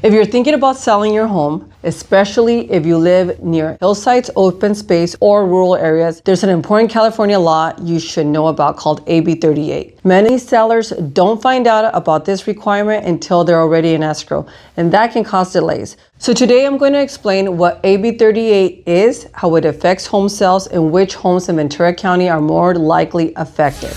If you're thinking about selling your home, especially if you live near hillsides, open space, or rural areas, there's an important California law you should know about called AB 38. Many sellers don't find out about this requirement until they're already in escrow, and that can cause delays. So today I'm going to explain what AB 38 is, how it affects home sales, and which homes in Ventura County are more likely affected.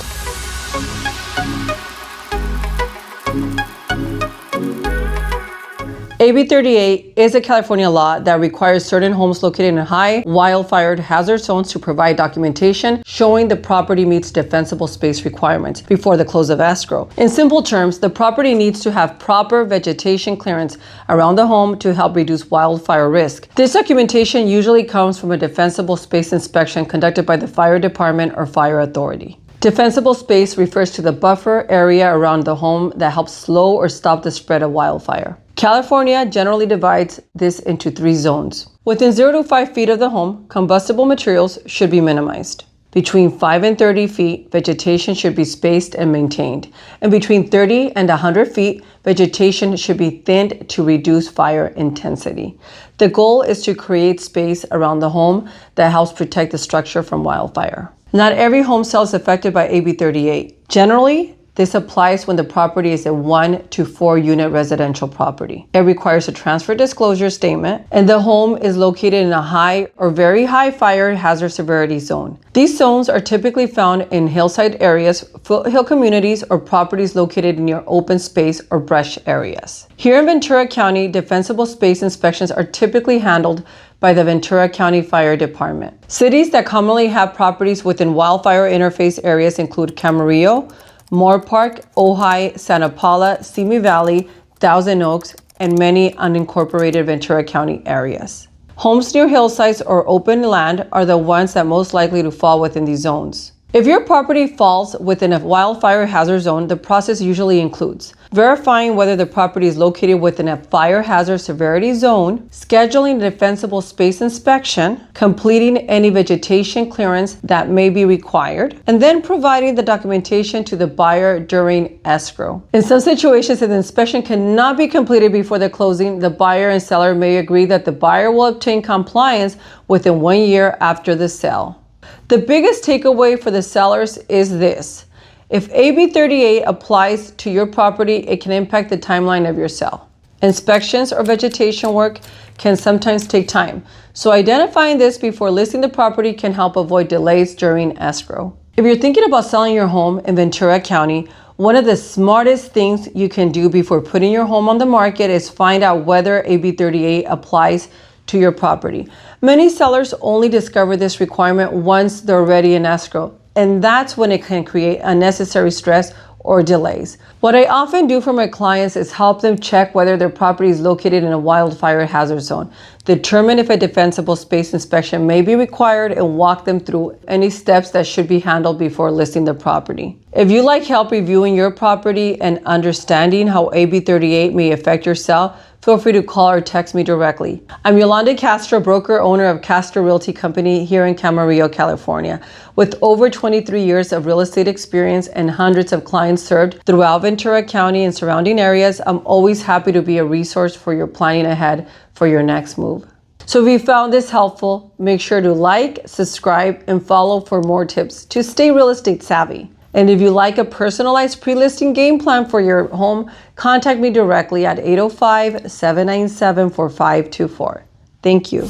AB 38 is a California law that requires certain homes located in high wildfire hazard zones to provide documentation showing the property meets defensible space requirements before the close of escrow. In simple terms, the property needs to have proper vegetation clearance around the home to help reduce wildfire risk. This documentation usually comes from a defensible space inspection conducted by the fire department or fire authority. Defensible space refers to the buffer area around the home that helps slow or stop the spread of wildfire. California generally divides this into 3 zones. Within 0 to 5 feet of the home, combustible materials should be minimized. Between 5 and 30 feet, vegetation should be spaced and maintained. And between 30 and 100 feet, vegetation should be thinned to reduce fire intensity. The goal is to create space around the home that helps protect the structure from wildfire. Not every home sale is affected by AB 38. Generally, this applies when the property is a 1 to 4 unit residential property. It requires a transfer disclosure statement, and the home is located in a high or very high fire hazard severity zone. These zones are typically found in hillside areas, foothill communities, or properties located near open space or brush areas. Here in Ventura County, defensible space inspections are typically handled by the Ventura County Fire Department. Cities that commonly have properties within wildfire interface areas include Camarillo, Moore Park, Ojai, Santa Paula, Simi Valley, Thousand Oaks, and many unincorporated Ventura County areas. Homes near hillsides or open land are the ones that most likely to fall within these zones. If your property falls within a wildfire hazard zone, the process usually includes verifying whether the property is located within a fire hazard severity zone, scheduling a defensible space inspection, completing any vegetation clearance that may be required, and then providing the documentation to the buyer during escrow. In some situations, if the inspection cannot be completed before the closing, the buyer and seller may agree that the buyer will obtain compliance within 1 year after the sale. The biggest takeaway for the sellers is this. If AB 38 applies to your property, it can impact the timeline of your sale. Inspections or vegetation work can sometimes take time, so identifying this before listing the property can help avoid delays during escrow. If you're thinking about selling your home in Ventura County, one of the smartest things you can do before putting your home on the market is find out whether AB 38 applies to your property. Many sellers only discover this requirement once they're already in escrow, and that's when it can create unnecessary stress or delays. What I often do for my clients is help them check whether their property is located in a wildfire hazard zone, determine if a defensible space inspection may be required, and walk them through any steps that should be handled before listing the property. If you like help reviewing your property and understanding how AB 38 may affect your sale, feel free to call or text me directly. I'm Yolanda Castro, broker, owner of Castro Realty Company here in Camarillo, California. With over 23 years of real estate experience and hundreds of clients served throughout Ventura County and surrounding areas, I'm always happy to be a resource for your planning ahead for your next move. So if you found this helpful, make sure to like, subscribe, and follow for more tips to stay real estate savvy. And if you like a personalized pre-listing game plan for your home, contact me directly at 805-797-4524. Thank you.